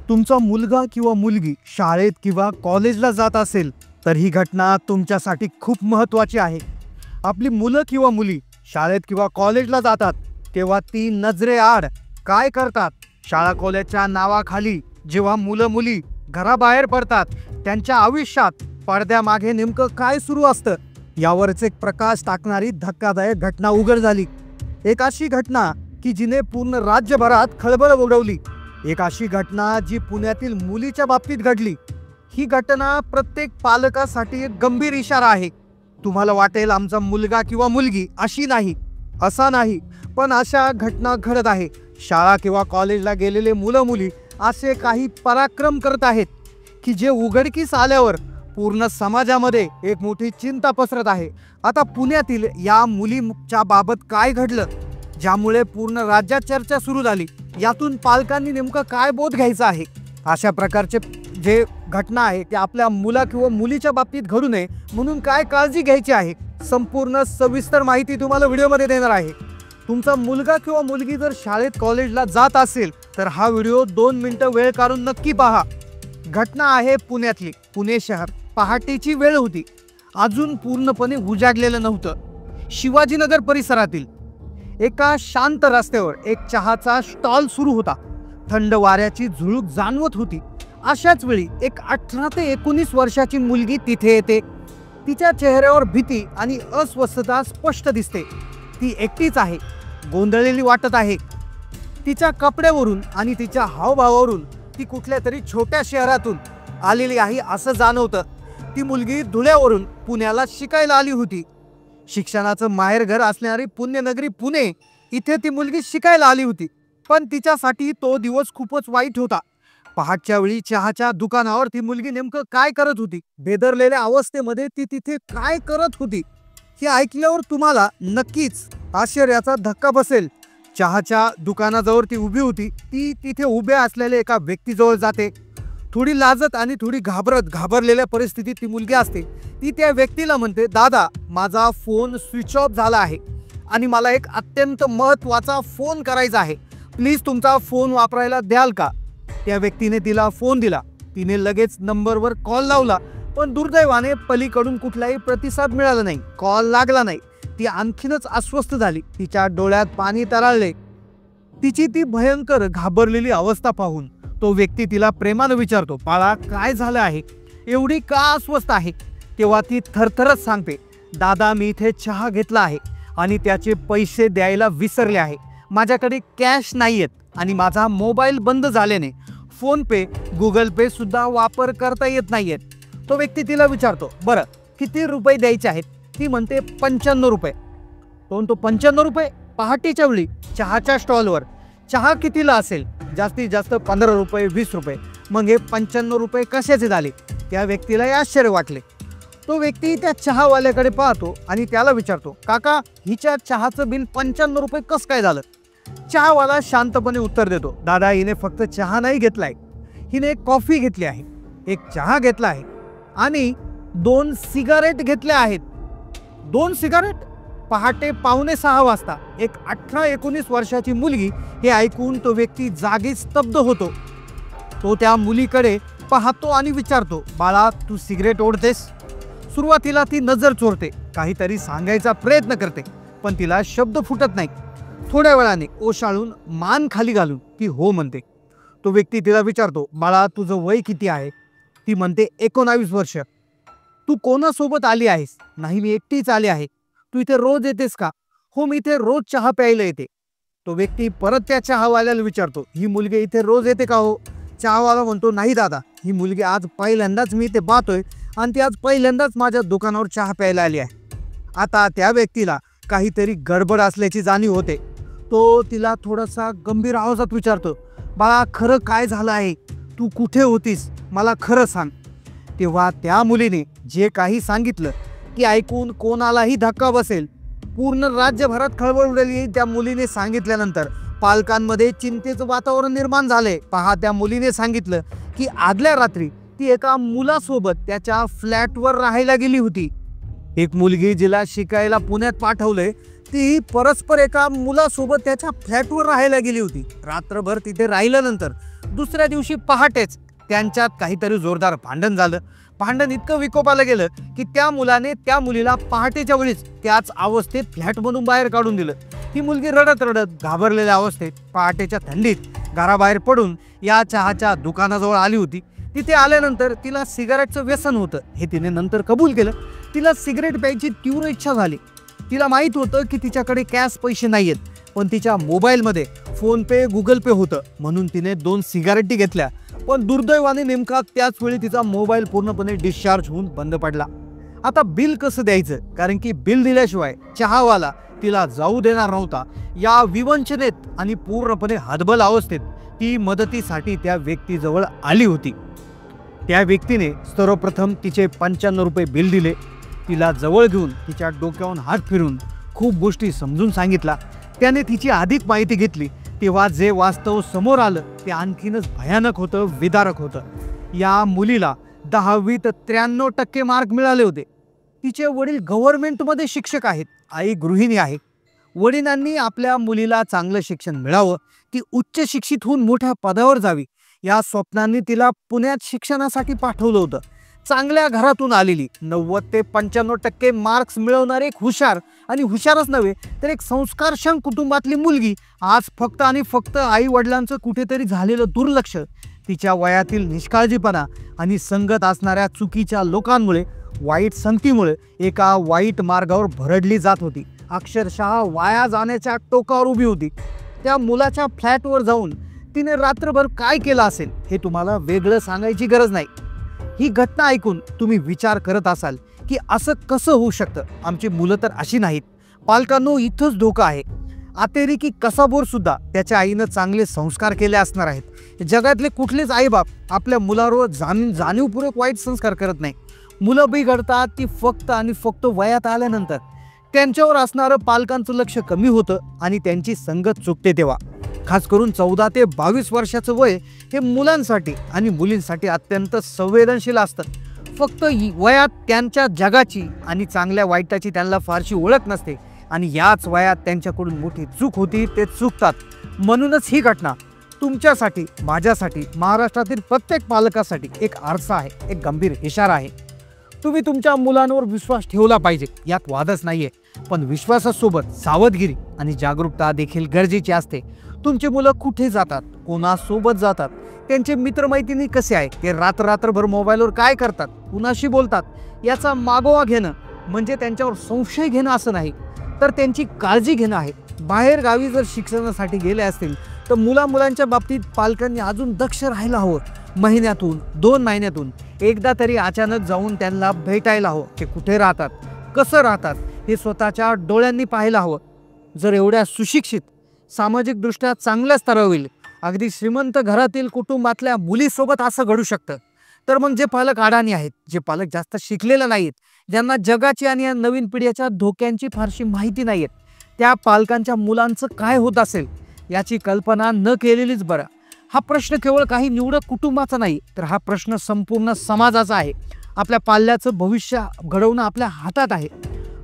तुमचा मुलगा किंवा मुलगी शाळेत किंवा कॉलेजला जात असेल तर ही घटना तुमच्यासाठी खूप महत्त्वाची आहे। आपली मुलं किंवा मुली शाळेत किंवा कॉलेजला जातात तेव्हा ती नजरेआड काय करतात, शाळा कॉलेजच्या नावाखाली जेव्हा मुलं मुली घराबाहेर पडतात त्यांच्या आयुष्यात पडद्यामागे नेमकं काय सुरू असतं यावरच एक प्रकाश टाकणारी धक्कादायक घटना उघड झाली। एक अशी घटना की जिने पूर्ण राज्यभरात खळबळ उडवली। एक अशी घटना जी पुण्यातील मुलीच्या बाबतीत घडली। ही घटना प्रत्येक पालकासाठी एक गंभीर इशारा आहे। तुम्हाला वाटेल आमचा मुलगा किंवा मुलगी अशी नाही, असा नाही, पण अशा घटना घडत आहे। शाळा किंवा कॉलेजला गेलेले मुलं मुली असे काही पराक्रम करत आहेत की जे उघडकीस आल्यावर पूर्ण समाजामध्ये एक मोठी चिंता पसरत आहे। आता पुण्यातील या मुलीच्या बाबत काय घडलं ज्यामुळे पूर्ण राज्यात चर्चा सुरू झाली, यातून पालकांनी नेमका काय बोध घ्यायचा आहे। अशा प्रकारचे जे घटना आहे ते आपल्या मुला किंवा मुलीच्या बाबतीत घडू नये म्हणून काय काळजी घ्यायची आहे, संपूर्ण सविस्तर माहिती तुम्हाला व्हिडिओमध्ये देणार आहे। तुमचा मुलगा किंवा मुलगी जर शाळेत कॉलेजला जात असेल तर हा व्हिडिओ 2 मिनिटं वेळ काढून नक्की पहा। घटना आहे पुण्यातली। पुणे शहर, पहाटेची वेळ होती, अजून पूर्णपणे उजाडलेलं नव्हतं। शिवाजीनगर परिसरातील एका शांत रस्त्यावर एक चहाचा स्टॉल सुरू होता। थंड वाऱ्याची झुळूक जाणवत होती। अशाच वेळी एक 18 ते 19 वर्षाची मुलगी तिथे येते। तिच्या चेहऱ्यावर भीती आणि अस्वस्थता स्पष्ट दिसते। ती एकटीच आहे, गोंधळलेली वाटत आहे। तिच्या कपड्यावरून आणि तिच्या हावभावावरून ती कुठल्या तरी छोट्या शहरातून आलेली आहे असं जाणवतं। ती मुलगी धुळ्यावरून पुण्याला शिकायला आली होती। शिक्षणाचं माहेरघर असणारी पुण्यनगरी पुणे, इथे ती मुलगी शिकायला आली होती, पण तिच्यासाठी तो दिवस खूपच वाईट होता। पहाटच्या वेळी चहाच्या दुकानावर ती मुलगी नेमकं काय करत होती, बेदरलेल्या अवस्थेमध्ये ती तिथे काय करत होती हे ऐकल्यावर तुम्हाला नक्कीच आश्चर्याचा धक्का बसेल। चहाच्या दुकानाजवळ ती उभी होती। ती तिथे उभ्या असलेल्या एका व्यक्तीजवळ जाते। थोडी लाजत आणि थोडी घाबरलेल्या परिस्थितीत ती मुलगी असते। ती त्या व्यक्तीला म्हणते, दादा माझा फोन स्विच ऑफ झाला आहे आणि मला एक अत्यंत महत्त्वाचा फोन करायचा आहे, प्लीज तुमचा फोन वापरायला द्याल का। त्या व्यक्तीने तिला फोन दिला। तिने लगेच नंबरवर कॉल लावला, पण दुर्दैवाने पलीकडून कुठलाही प्रतिसाद मिळाला नाही, कॉल लागला नाही। ती आणखीनच अस्वस्थ झाली, तिच्या डोळ्यात पाणी तरळले। तिची ती भयंकर घाबरलेली अवस्था पाहून तो व्यक्ती तिला प्रेमाने विचारतो, बाळा काय झालं आहे, एवढी का अस्वस्थ आहे। तेव्हा ती थरथरच सांगते, दादा मी इथे चहा घेतला आहे आणि त्याचे पैसे द्यायला विसरले आहे। माझ्याकडे कॅश नाहीयेत आणि माझा मोबाईल बंद झाल्याने फोन पे, गुगल पे सुद्धा वापर करता येत नाहीयेत। तो व्यक्ती तिला विचारतो, बरं किती रुपये द्यायचे आहेत। ती म्हणते 95 रुपये। तो 95 रुपये पहाटेच्या वेळी चहाच्या स्टॉलवर चहा कितीला असेल, जास्तीत जास्त 15 रुपये 20 रुपये, मग हे 95 रुपये कशाचे झाले। त्या व्यक्तीला आश्चर्य वाटले। तो व्यक्ती त्या चहावाल्याकडे पाहतो आणि त्याला विचारतो, काका हिच्या चहाचं बिल 95 रुपये कसं काय झालं। चहावाला शांतपणे उत्तर देतो, दादा हिने फक्त चहा नाही घेतलाय, हिने एक कॉफी घेतली आहे, एक चहा घेतला आहे आणि 2 सिगारेट घेतल्या आहेत। 2 सिगारेट? पहाटे 5:45 वाजता एक 18-19 वर्षाची मुलगी हे ऐकून तो व्यक्ती जागीच स्तब्ध होतो। तो त्या मुलीकडे पाहतो आणि विचारतो, बाळा तू सिगरेट ओढतेस। सुरुवातीला ती नजर चोरते, काहीतरी सांगायचा प्रयत्न करते, पण तिला शब्द फुटत नाही। थोड्या वेळाने ओशाळून मान खाली घालून ती हो म्हणते। तो व्यक्ती तिला विचारतो, बाळा तुझं वय किती आहे। ती म्हणते 19 वर्ष। तू कोणासोबत आली आहेस। नाही मी एकटीच आली आहे। तू इथे रोज येतेस का। हो मी इथे रोज चहा प्यायला येते। तो व्यक्ती परत त्या चहावाल्याला विचारतो, ही मुलगी इथे रोज येते का हो। चहावाला म्हणतो, नाही दादा ही मुलगी आज पहिल्यांदाच मी इथे पाहतोय आणि ती आज पहिल्यांदाच माझ्या दुकानावर चहा प्यायला आली आहे। आता त्या व्यक्तीला काहीतरी गडबड असल्याची जाणीव होते। तो तिला थोडासा गंभीर आवाजात विचारतो, बाळा खरं काय झालं आहे, तू कुठे होतीस, मला खरं सांग। तेव्हा त्या मुलीने जे काही सांगितलं की ऐकून कोणालाही धक्का बसेल। पूर्ण राज्यभरात खळबळ उडाली। त्या मुलीने सांगितल्यानंतर पालकांमध्ये चिंतेचं वातावरण निर्माण झाले। पहा त्या मुलीने सांगितलं की आदल्या रात्री ती एका मुलासोबत त्याच्या फ्लॅटवर राहायला गेली होती। एक मुलगी जिला शिकायला पुण्यात पाठवले ती परस्पर एका मुलासोबत त्याच्या फ्लॅटवर राहायला गेली होती। रात्रभर तिथे राहिल्यानंतर दुसऱ्या दिवशी पहाटेच त्यांच्यात काहीतरी जोरदार भांडण झालं. भांडण इतकं विकोपाला गेलं की त्या मुलाने त्या मुलीला पहाटेच्या वेळीच त्याच अवस्थेत फ्लॅटमधून बाहेर काढून दिलं. ही मुलगी रडत रडत घाबरलेल्या अवस्थेत पहाटेच्या थंडीत घराबाहेर पडून या चहाच्या दुकानाजवळ आली होती. तिथे आल्यानंतर तिला सिगारेटचं व्यसन होतं हे तिने नंतर कबूल केलं. तिला सिगरेट प्यायची तीव्र इच्छा झाली. तिला माहीत होतं की तिच्याकडे कॅश पैसे नाहीयेत, पण तिच्या मोबाईलमध्ये फोन पे गुगल पे होतं, म्हणून तिने 2 सिगारेटी घेतल्या. पण दुर्दैवाने नेमका त्याच वेळी तिचा मोबाईल पूर्णपणे डिस्चार्ज होऊन बंद पडला. आता बिल कसं द्यायचं, कारण की बिल दिल्याशिवाय चहावाला तिला जाऊ देणार नव्हता. या विवंचनेत आणि पूर्णपणे हतबल अवस्थेत ती मदतीसाठी त्या व्यक्तीजवळ आली होती. त्या व्यक्तीने सर्वप्रथम तिचे 95 रुपये बिल दिले. तिला जवळ घेऊन तिच्या डोक्यावरून हात फिरून खूप गोष्टी समजून सांगितला. त्याने तिची अधिक माहिती घेतली तेव्हा जे वास्तव समोर आलं ते आणखीनच भयानक होतं, विदारक होतं. या मुलीला 10वीत 93% मार्क मिळाले होते. तिचे वडील गव्हर्नमेंटमध्ये शिक्षक आहेत, आई गृहिणी आहे. वडिलांनी आपल्या मुलीला चांगलं शिक्षण मिळावं, ती उच्च शिक्षित होऊन मोठ्या पदावर जावी या स्वप्नांनी तिला पुण्यात शिक्षणासाठी पाठवलं होतं. चांगल्या घरातून आलेली 90 ते 95% मार्क्स मिळवणारी एक हुशार, आणि हुशारच नव्हे तर एक संस्कारक्षम कुटुंबातली मुलगी आज फक्त आणि फक्त आई वडिलांचं कुठेतरी झालेलं दुर्लक्ष, तिच्या वयातील निष्काळजीपणा आणि संगत असणाऱ्या चुकीच्या लोकांमुळे, वाईट संगतीमुळे एका वाईट मार्गावर भरडली जात होती. अक्षरशः वाया जाण्याच्या टोकावर उभी होती. त्या मुलाच्या फ्लॅटवर जाऊन तिने रात्रभर काय केलं असेल हे तुम्हाला वेगळं सांगायची गरज नाही. ही घटना ऐकून तुम्ही विचार करत असाल की असं कसं होऊ शकतं, आमची मुलं तर अशी नाहीत. पालकांनो, इथंच धोका आहे. अतिरेकी कसाबोर सुद्धा त्याच्या आईनं चांगले संस्कार केले असणार आहेत. जगातले कुठलेच आईबाप आपल्या मुलावर जाणीवपूर्वक वाईट संस्कार करत नाही. मुलं बिघडतात ती फक्त आणि फक्त वयात आल्यानंतर. त्यांच्यावर असणारं पालकांचं लक्ष कमी होतं आणि त्यांची संगत चुकते तेव्हा. खास करून 14 ते 22 वर्षाचं वय हे मुलांसाठी आणि मुलींसाठी अत्यंत संवेदनशील असतं. फक्त वयात त्यांच्या जगाची आणि चांगल्या वाईटाची त्यांना फारशी ओळख नसते आणि याच वयात त्यांच्याकडून मोठी चूक होती, ते चुकतात. म्हणूनच ही घटना तुमच्यासाठी, माझ्यासाठी, महाराष्ट्रातील प्रत्येक पालकासाठी एक आरसा आहे, एक गंभीर इशारा आहे. तुम्ही तुमच्या मुलांवर विश्वास ठेवला पाहिजे, यात वादच नाहीये. पण विश्वासासोबत सावधगिरी आणि जागरूकता देखील गरजेची असते. तुमची मुलं कुठे जातात, कोणासोबत जातात, त्यांचे मित्रमैत्रिणी कसे आहेत, ते रात्रभर मोबाईलवर काय करतात, कुणाशी बोलतात, याचा मागोवा घेणं म्हणजे त्यांच्यावर संशय घेणं असं नाही, तर त्यांची काळजी घेणं आहे. बाहेर गावी जर शिक्षणासाठी गेले असतील तर मुलांच्या बाबतीत पालकांनी अजून दक्ष राहायला हवं. महिन्यातून 2 महिन्यातून एकदा तरी अचानक जाऊन त्यांना भेटायला हवं. ते कुठे राहतात, कसं राहतात हे स्वतःच्या डोळ्यांनी पाहायला हवं. जर एवढ्या सुशिक्षित, सामाजिकदृष्ट्या चांगल्या स्तरावरील, अगदी श्रीमंत घरातील कुटुंबातल्या मुलीसोबत असं घडू शकतं, तर मग जे पालक अडाणी आहेत, जे पालक जास्त शिकलेले नाहीत, ज्यांना जगाची आणि या नवीन पिढीच्या धोक्यांची फारशी माहिती नाहीये, त्या पालकांच्या मुलांचं काय होत असेल याची कल्पना न केलेलीच बरं. हा प्रश्न केवळ काही निवडक कुटुंबाचा नाही, तर हा प्रश्न संपूर्ण समाजाचा आहे. आपल्या पाल्याचं भविष्य घडवणं आपल्या हातात आहे.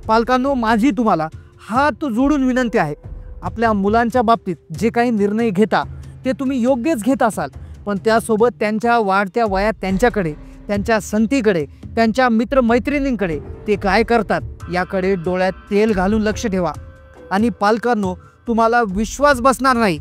पालकांनो, माझी तुम्हाला हात जोडून विनंती आहे, आपल्या मुलांच्या बाबतीत जे काही निर्णय घेता ते तुम्ही योग्यच घेत असाल, पण त्यासोबत त्यांच्या वाढत्या वयात त्यांच्याकडे, त्यांच्या संगतीकडे, त्यांच्या मित्रमैत्रिणींकडे ते काय करतात याकडे डोळ्यात तेल घालून लक्ष ठेवा. आणि पालकांनो, तुम्हाला विश्वास बसणार नाही.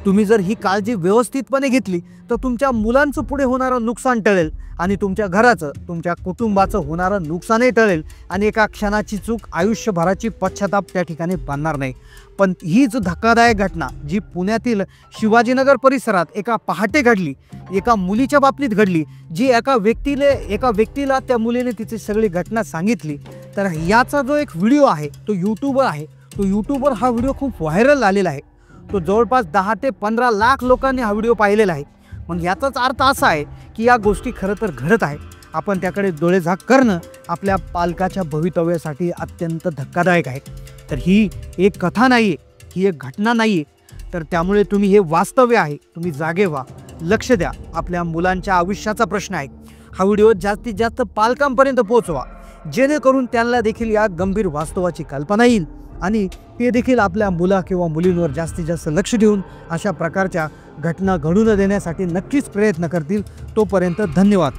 तुम्ही जर ही काळजी व्यवस्थितपणे घेतली तर तुमच्या मुलांचं पुढे होणारं नुकसान टळेल आणि तुमच्या घराचं, तुमच्या कुटुंबाचं होणारं नुकसानही टळेल आणि एका क्षणाची चूक आयुष्यभराची पश्चाताप त्या ठिकाणी बांधणार नाही. पण हीच धक्कादायक घटना जी पुण्यातील शिवाजीनगर परिसरात एका पहाटे घडली, एका मुलीच्या बाबतीत घडली, जी एका व्यक्तीला त्या मुलीने तिची सगळी घटना सांगितली. तर याचा जो एक व्हिडिओ आहे तो यूट्यूबवर आहे. तो यूट्यूबवर हा व्हिडिओ खूप व्हायरल आलेला आहे. तो जवळपास 10 ते 15 लाख लोकांनी हा व्हिडिओ पाहिलेला आहे. मग याचाच अर्थ असा आहे की या गोष्टी खरं तर घडत आहे. आपण त्याकडे डोळेझाक करणं आपल्या पालकाच्या भवितव्यासाठी अत्यंत धक्कादायक आहे. तर ही एक कथा नाही आहे, ही एक घटना नाही आहे. तर त्यामुळे तुम्ही हे वास्तव्य आहे, तुम्ही जागे व्हा, लक्ष द्या. आपल्या मुलांच्या आयुष्याचा प्रश्न आहे. हा व्हिडिओ जास्तीत जास्त पालकांपर्यंत पोहोचवा, जेणेकरून त्यांना देखील या गंभीर वास्तवाची कल्पना येईल आणि ते देखील आपल्या मुला किंवा मुलींवर जास्तीत जास्त लक्ष देऊन अशा प्रकारच्या घटना घडू न देण्यासाठी नक्कीच प्रयत्न करतील. तोपर्यंत धन्यवाद.